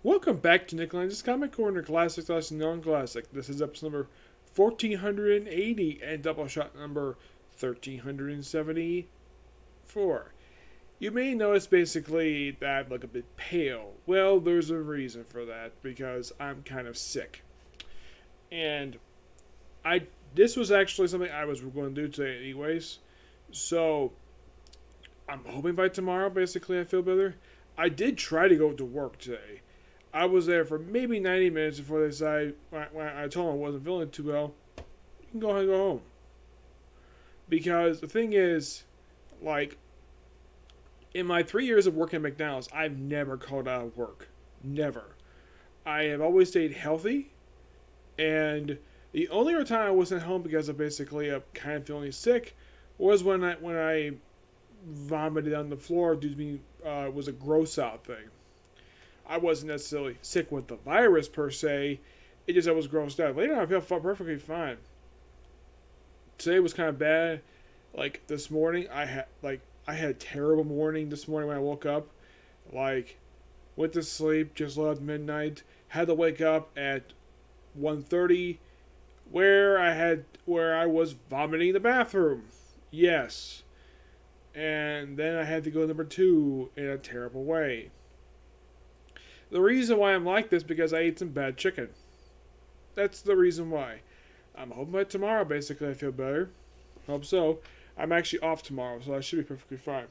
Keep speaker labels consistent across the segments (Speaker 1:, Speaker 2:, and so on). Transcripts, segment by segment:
Speaker 1: Welcome back to Nick Lenz's Comic Corner, Classic slash Non-Classic. This is episode number 1480 and Doubleshot number 1374. You may notice basically that I look a bit pale. Well, there's a reason for that, because I'm kind of sick. And I this was actually something I was going to do today anyways. So, I'm hoping by tomorrow, basically, I feel better. I did try to go to work today. I was there for maybe 90 minutes before they decided, when I told them I wasn't feeling too well, you can go ahead and go home. Because the thing is, like, in my 3 years of working at McDonald's, I've never called out of work. Never. I have always stayed healthy, and the only other time I wasn't home because of basically a kind of feeling sick was when I vomited on the floor due to me was a gross out thing. I wasn't necessarily sick with the virus per se. It just I was grossed out. Later on, I felt perfectly fine. Today was kind of bad. Like this morning, I had a terrible morning this morning when I woke up. Like went to sleep just left midnight. Had to wake up at 1:30, where I was vomiting in the bathroom. Yes, and then I had to go to number two in a terrible way. The reason why I'm like this is because I ate some bad chicken. That's the reason why. I'm hoping by tomorrow, basically, I feel better. Hope so. I'm actually off tomorrow, so I should be perfectly fine.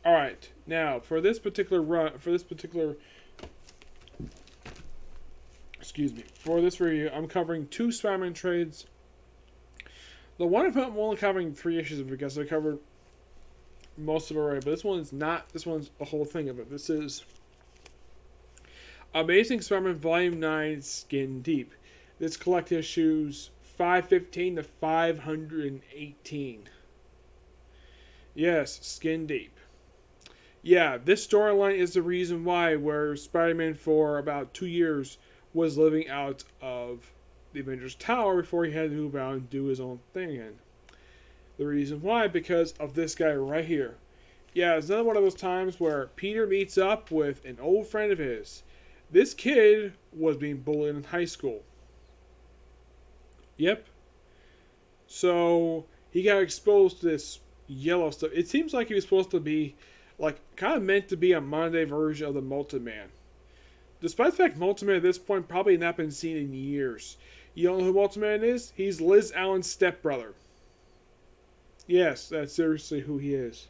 Speaker 1: Alright, now, for this particular for this review, I'm covering two Spider-Man trades. The one I'm only covering 3 issues of because I covered most of it already, but this one's not. This one's a whole thing of it. This is Amazing Spider-Man Volume 9 Skin Deep. This collect issues 515 to 518. Yes, Skin Deep. Yeah, this storyline is the reason why where Spider-Man for about 2 years was living out of the Avengers Tower before he had to move out and do his own thing again. The reason why, because of this guy right here. Yeah, it's another one of those times where Peter meets up with an old friend of his. This kid was being bullied in high school. Yep. So he got exposed to this yellow stuff. It seems like he was supposed to be, like, kind of meant to be a Monday version of the Multi-Man. Despite the fact Multi-Man at this point probably not been seen in years. You don't know who Multi-Man is? He's Liz Allen's stepbrother. Yes, that's seriously who he is.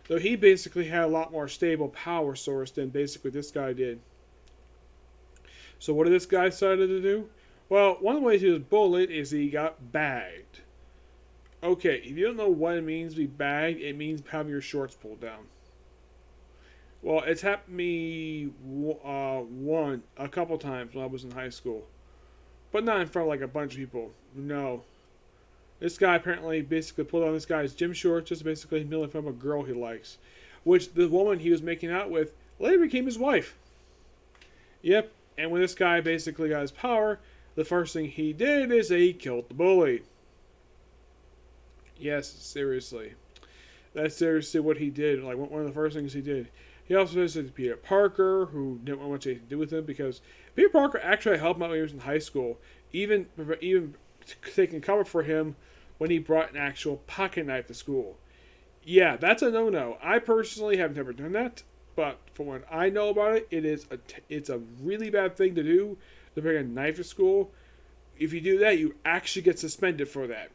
Speaker 1: So he basically had a lot more stable power source than basically this guy did. So what did this guy decided to do? Well, one of the ways he was bullied is he got bagged. Okay, if you don't know what it means to be bagged, it means having your shorts pulled down. Well, it's happened to me a couple times when I was in high school. But not in front of like a bunch of people. No. This guy apparently basically pulled on this guy's gym shorts just basically humiliate from a girl he likes. Which the woman he was making out with later became his wife. Yep, and when this guy basically got his power, the first thing he did is that he killed the bully. Yes, seriously. That's seriously what he did. Like, one of the first things he did. He also visited Peter Parker, who didn't want much to do with him, because Peter Parker actually helped him out when he was in high school. Even taking cover for him when he brought an actual pocket knife to school. Yeah, that's a no-no. I personally have never done that, but from what I know about it, it's a really bad thing to do, to bring a knife to school. If you do that, you actually get suspended for that.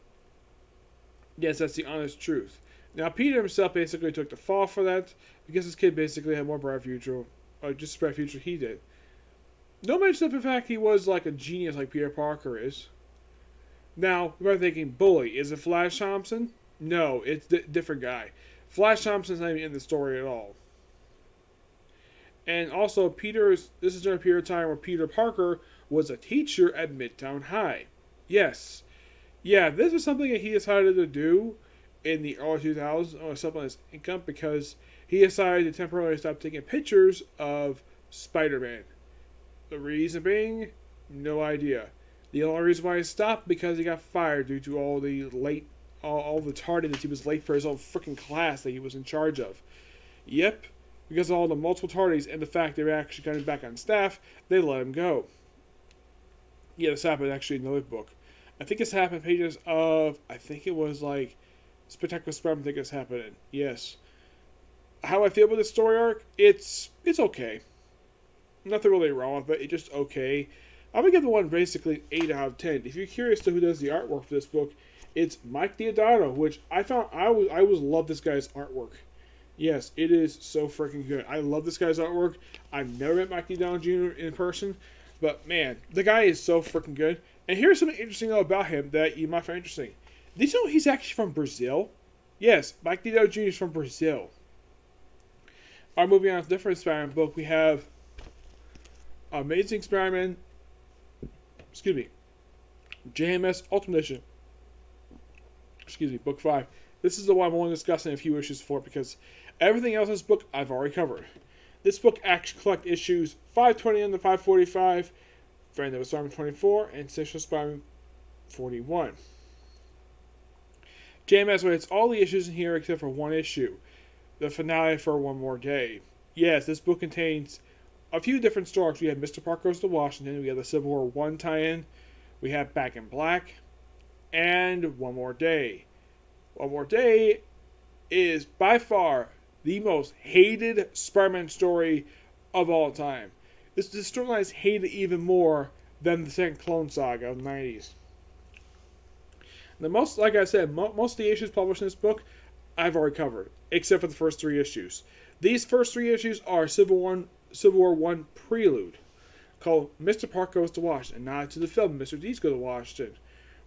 Speaker 1: Yes, that's the honest truth. Now, Peter himself basically took the fall for that, because his kid basically had more bright future, just as bright future he did. No mention of the fact he was like a genius like Peter Parker is. Now, you are thinking, bully, is it Flash Thompson? No, it's a different guy. Flash Thompson's not even in the story at all. And also, this is during a period of time where Peter Parker was a teacher at Midtown High. Yes. Yeah, this is something that he decided to do in the early 2000s or something like his income because he decided to temporarily stop taking pictures of Spider-Man. The reason being, no idea. The only reason why he stopped because he got fired due to all the tardiness he was late for his own freaking class that he was in charge of. Yep, because of all the multiple tardies and the fact they were actually coming back on staff, they let him go. Yeah, this happened actually in another book. I think this happened pages of, I think it was like Spectacular Spider-Man. I think this happened in. Yes. How I feel about this story arc, it's okay. Nothing really wrong with it. It's just okay. I'm gonna give the one basically 8 out of 10. If you're curious to who does the artwork for this book, it's Mike Diodato, which I found I always love this guy's artwork. Yes, it is so freaking good. I love this guy's artwork. I've never met Mike Diodato Jr. in person, but man, the guy is so freaking good. And here's something interesting though about him that you might find interesting. Did you know he's actually from Brazil? Yes, Mike Diodato Jr. is from Brazil. Alright, moving on to a different Spider-Man book, we have Amazing Spider-Man, JMS Ultimate Edition. Book 5. This is the one I'm only discussing a few issues for because everything else in this book I've already covered. This book actually collects issues 520 and the 545, Friend of Spider-Man 24, and Sensational Spider-Man 41. JMS writes all the issues in here except for one issue, the finale for One More Day. Yes, this book contains a few different stories. We have Mr. Parker Goes to Washington, we have the Civil War 1 tie-in, we have Back in Black, and One More Day. One More Day is by far the most hated Spider-Man story of all time. This storyline is hated even more than the second Clone Saga of the 90s. Like I said, most of the issues published in this book, I've already covered, except for the first 3 issues. These first 3 issues are Civil War 1 Prelude, called Mr. Parker Goes to Washington, nod to the film Mr. D's Go to Washington,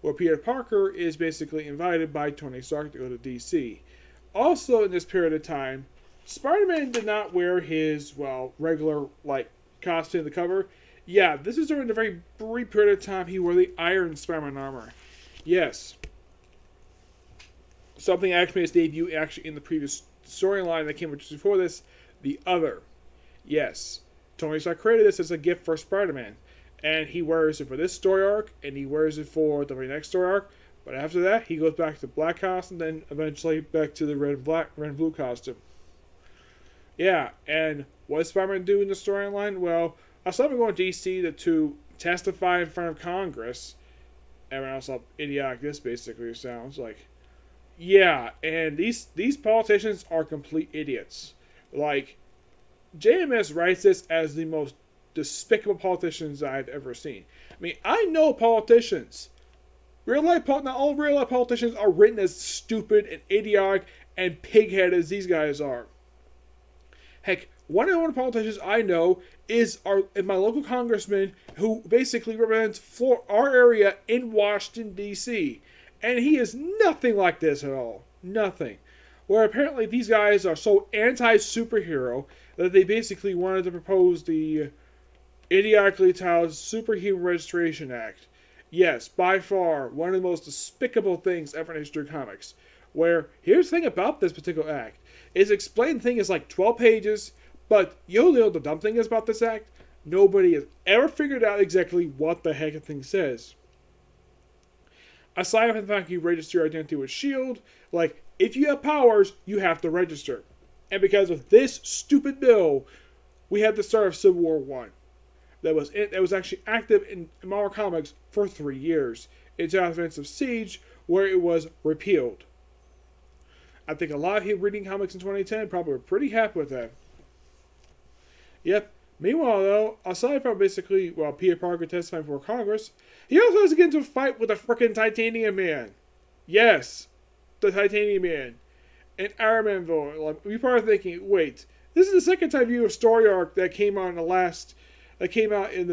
Speaker 1: where Peter Parker is basically invited by Tony Stark to go to DC. Also in this period of time, Spider-Man did not wear his, regular, costume to the cover. Yeah, this is during the very brief period of time he wore the Iron Spider-Man armor. Yes. Something actually made his debut actually in the previous storyline that came just before this, The Other. Yes. Tony Stark created this as a gift for Spider-Man. And he wears it for this story arc, and he wears it for the very next story arc. But after that, he goes back to the black costume, then eventually back to the red and blue costume. Yeah, and what does Spider-Man do in the storyline? Well, aside from going to DC to testify in front of Congress, everyone else how idiotic this basically sounds like. Yeah, and these politicians are complete idiots. JMS writes this as the most despicable politicians I've ever seen. I mean, I know politicians. Not all real-life politicians are written as stupid and idiotic and pig-headed as these guys are. Heck, one of the politicians I know is my local congressman who basically represents our area in Washington, D.C. And he is nothing like this at all. Nothing. Where apparently these guys are so anti-superhero that they basically wanted to propose the idiotically titled Superhuman Registration Act. Yes, by far, one of the most despicable things ever in history of comics. Where, here's the thing about this particular act. It's explained thing is 12 pages, but you know the dumb thing is about this act? Nobody has ever figured out exactly what the heck the thing says. Aside from the fact you register your identity with S.H.I.E.L.D., if you have powers, you have to register. And because of this stupid bill, we had the start of Civil War 1. That was actually active in Marvel Comics for 3 years, until the events of Siege, where it was repealed. I think a lot of people reading comics in 2010 probably were pretty happy with that. Yep. Meanwhile, though, aside from basically, Peter Parker testifying before Congress, he also has to get into a fight with the frickin' Titanium Man. Yes, the Titanium Man. An Iron Man villain. You're probably thinking, wait, this is the second time you have a story arc that came out in the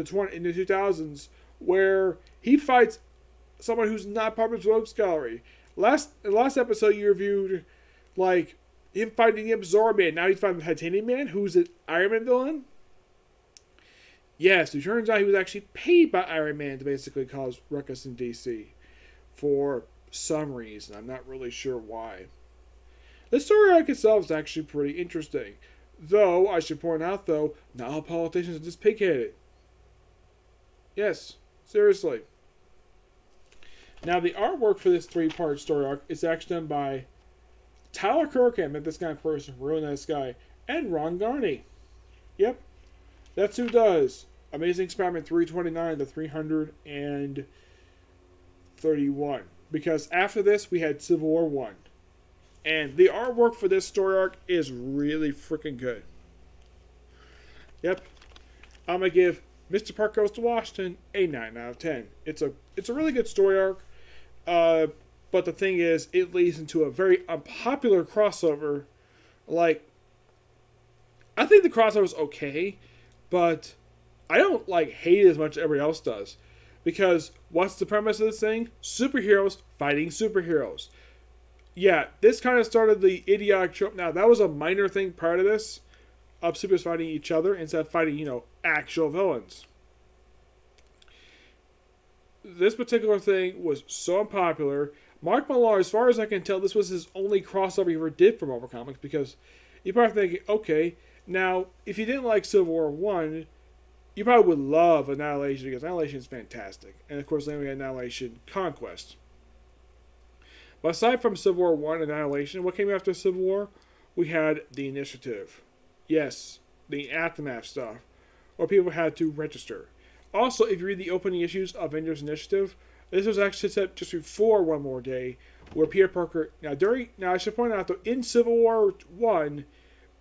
Speaker 1: 2000s, where he fights someone who's not part of his rogues gallery. In the last episode, you reviewed him fighting the Absorb Man. Now he's fighting the Titanium Man, who's an Iron Man villain. Yes, it turns out he was actually paid by Iron Man to basically cause ruckus in DC for some reason. I'm not really sure why. The story arc itself is actually pretty interesting. Though, I should point out, not all politicians are just pig-headed. Yes, seriously. Now, the artwork for this 3-part story arc is actually done by Tyler Kirkham, and this kind of person, ruined this guy, and Ron Garney. Yep, that's who does Amazing Spider-Man 329 to 331. Because after this, we had Civil War 1. And the artwork for this story arc is really freaking good. Yep, I'm going to give Mr. Parker Goes to Washington a 9 out of 10. It's a really good story arc. But the thing is, it leads into a very unpopular crossover. Like, I think the crossover is okay, but I don't hate it as much as everybody else does. Because what's the premise of this thing? Superheroes fighting superheroes. Yeah, this kind of started the idiotic trope. Now, that was a minor thing part of this, of superheroes fighting each other instead of fighting, actual villains. This particular thing was so unpopular. Mark Millar, as far as I can tell, this was his only crossover he ever did for Marvel Comics, because you probably think, okay, now, if you didn't like Civil War 1, you probably would love Annihilation, because Annihilation is fantastic. And of course, then we had Annihilation Conquest. But aside from Civil War 1 and Annihilation, what came after Civil War? We had the Initiative. Yes, the Aftermath stuff, where people had to register. Also, if you read the opening issues of Avengers Initiative, this was actually set just before One More Day, where Peter Parker... Now I should point out, though, in Civil War 1,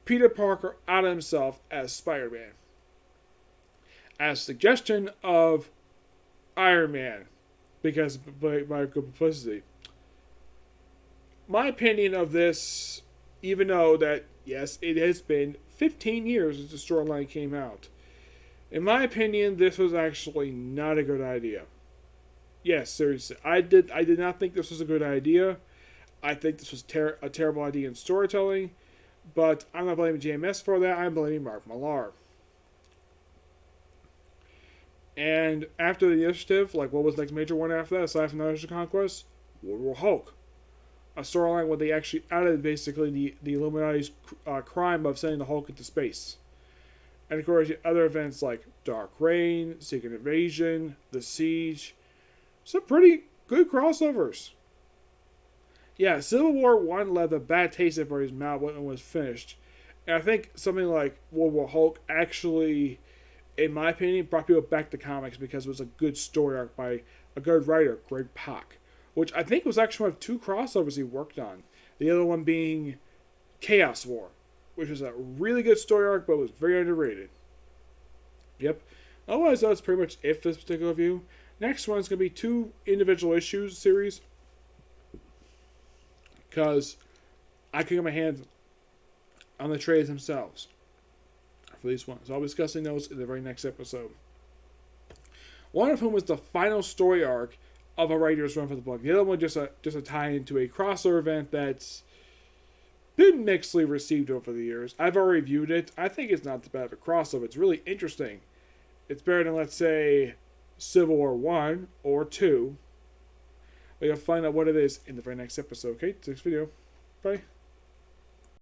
Speaker 1: Peter Parker outed himself as Spider-Man, as suggestion of Iron Man, because by good publicity. My opinion of this, even though that, yes, it has been 15 years since the storyline came out, in my opinion, this was actually not a good idea. Yes, seriously, I did not think this was a good idea. I think this was a terrible idea in storytelling, but I'm not blaming JMS for that. I'm blaming Mark Millar. And after the Initiative, what was the next major one after that, aside from Annihilation Conquest? World War Hulk. A storyline where they actually outed basically the Illuminati's crime of sending the Hulk into space. And of course, other events like Dark Reign, Secret Invasion, The Siege. Some pretty good crossovers. Yeah, Civil War 1 left a bad taste in everybody's mouth when it was finished. And I think something like World War Hulk actually, in my opinion, brought people back to comics because it was a good story arc by a good writer, Greg Pak. Which I think was actually one of 2 crossovers he worked on. The other one being Chaos War, which was a really good story arc, but was very underrated. Yep. Otherwise, that's pretty much it for this particular review. Next one's going to be 2 individual issues series, because I can get my hands on the trades themselves for these ones. So I'll be discussing those in the very next episode. One of whom was the final story arc of a writer's run for the book. The other one just a tie into a crossover event that's been mixedly received over the years. I've already reviewed it. I think it's not that bad of a crossover. It's really interesting. It's better than, let's say, Civil War 1 or 2. But you'll find out what it is in the very next episode. Okay, next video. Bye.